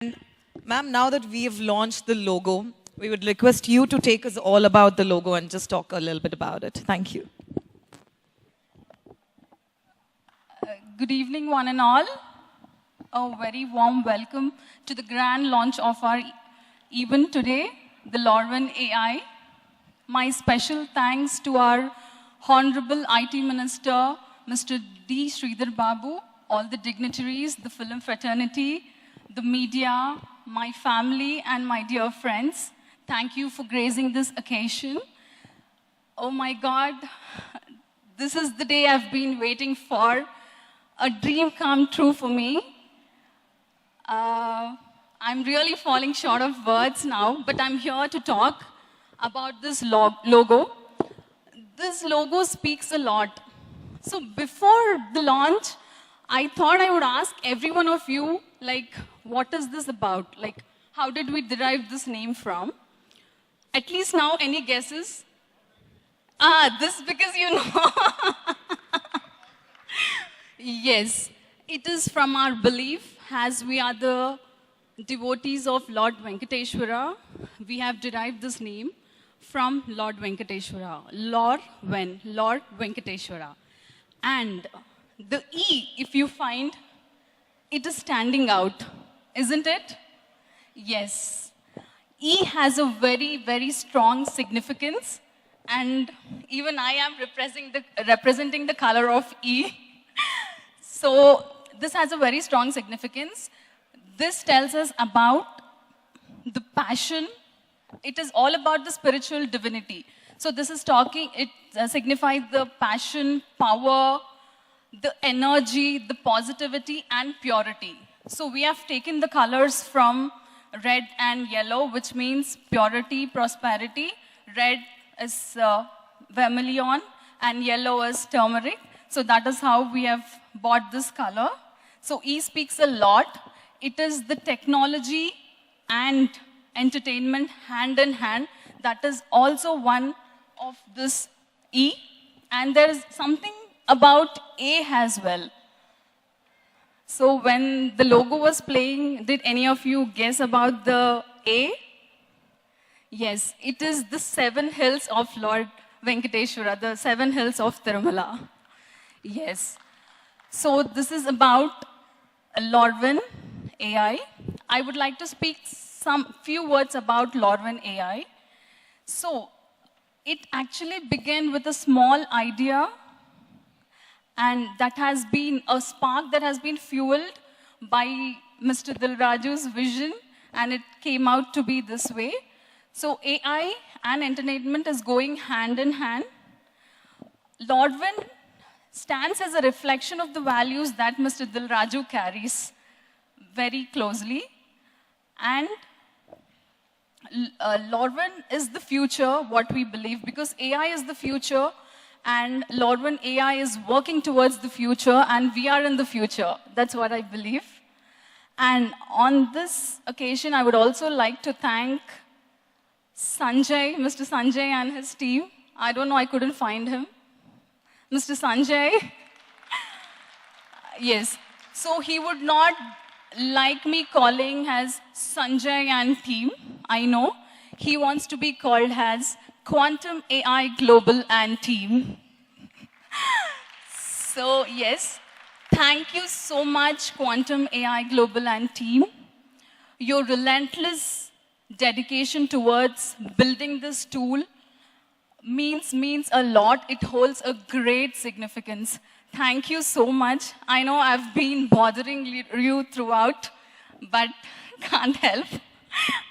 Ma'am, now that we have launched the logo, we would request you to take us all about the logo and just talk a little bit about it. Thank you. Good evening, one and all. A very warm welcome to the grand launch of our event today, the Lorven AI. My special thanks to our Honorable IT Minister, Mr. D. Sridhar Babu, all the dignitaries, the film fraternity, the media, my family, and my dear friends. Thank you for gracing this occasion. Oh my God, this is the day I've been waiting for. A dream come true for me. I'm really falling short of words now, but I'm here to talk about this logo. This logo speaks a lot. So before the launch, I thought I would ask every one of you, like, what is this about? Like, how did we derive this name from? At least now, any guesses? This because you know. Yes, it is from our belief, as we are the devotees of Lord Venkateshwara, we have derived this name from Lord Venkateshwara. Lord Venkateshwara. And the E, if you find, it is standing out, isn't it? Yes. E has a very, very strong significance, and even I am representing the color of E. So this has a very strong significance. This tells us about the passion. It is all about the spiritual divinity. So this is talking, it signifies the passion, power, the energy, the positivity, and purity. So we have taken the colors from red and yellow, which means purity, prosperity. Red is vermilion, and yellow is turmeric. So that is how we have bought this color. So E speaks a lot. It is the technology and entertainment hand in hand. That is also one of this E. And there is something about A as well. So when the logo was playing, did any of you guess about the A? Yes, it is the 7 hills of Lord Venkateshwara, the 7 hills of Tirumala. Yes. So this is about Lorven AI. I would like to speak some few words about Lorven AI. So it actually began with a small idea, and that has been a spark that has been fueled by Mr. Dilraju's vision, and it came out to be this way. So AI and entertainment is going hand in hand. Lorven stands as a reflection of the values that Mr. Dilraju carries very closely. And Lorven is the future, what we believe, because AI is the future, and Lorven AI is working towards the future, and we are in the future. That's what I believe. And on this occasion, I would also like to thank Sanjay, Mr. Sanjay and his team. I don't know, I couldn't find him. Mr. Sanjay. Yes. So he would not like me calling as Sanjay and team. I know. He wants to be called as Quantum AI Global and team. So yes, thank you so much, Quantum AI Global and team. Your relentless dedication towards building this tool means a lot. It holds a great significance. Thank you so much. I know I've been bothering you throughout, but can't help.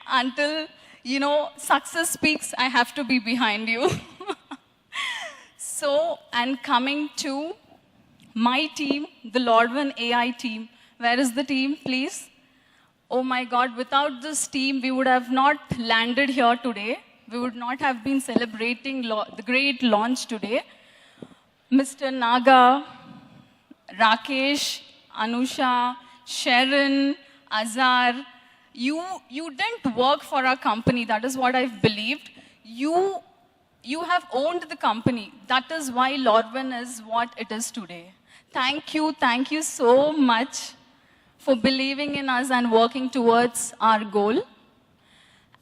Until, you know, success speaks, I have to be behind you. So, and coming to my team, the Lorven AI team. Where is the team, please? Oh my God, without this team, we would have not landed here today. We would not have been celebrating the great launch today. Mr. Naga, Rakesh, Anusha, Sharon, Azar, you didn't work for our company. That is what I've believed. You have owned the company. That is why Lorven is what it is today. Thank you so much for believing in us and working towards our goal.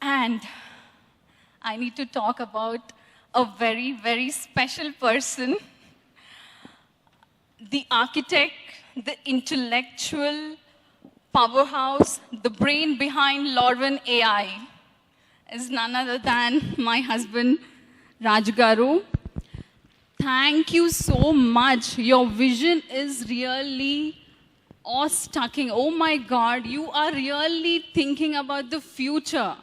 And I need to talk about a very, very special person, the architect, the intellectual powerhouse, the brain behind Lorwin AI is none other than my husband, Raj Garu. Thank you so much. Your vision is really awe-strucking. Oh my God, you are really thinking about the future.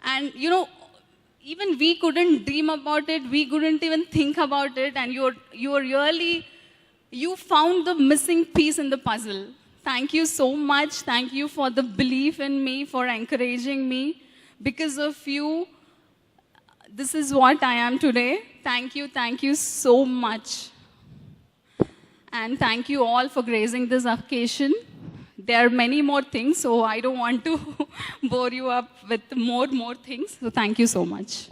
And you know, even we couldn't dream about it, we couldn't even think about it, and you found the missing piece in the puzzle. Thank you so much. Thank you for the belief in me, for encouraging me. Because of you, this is what I am today. Thank you so much. And thank you all for gracing this occasion. There are many more things, so I don't want to bore you up with more things. So thank you so much.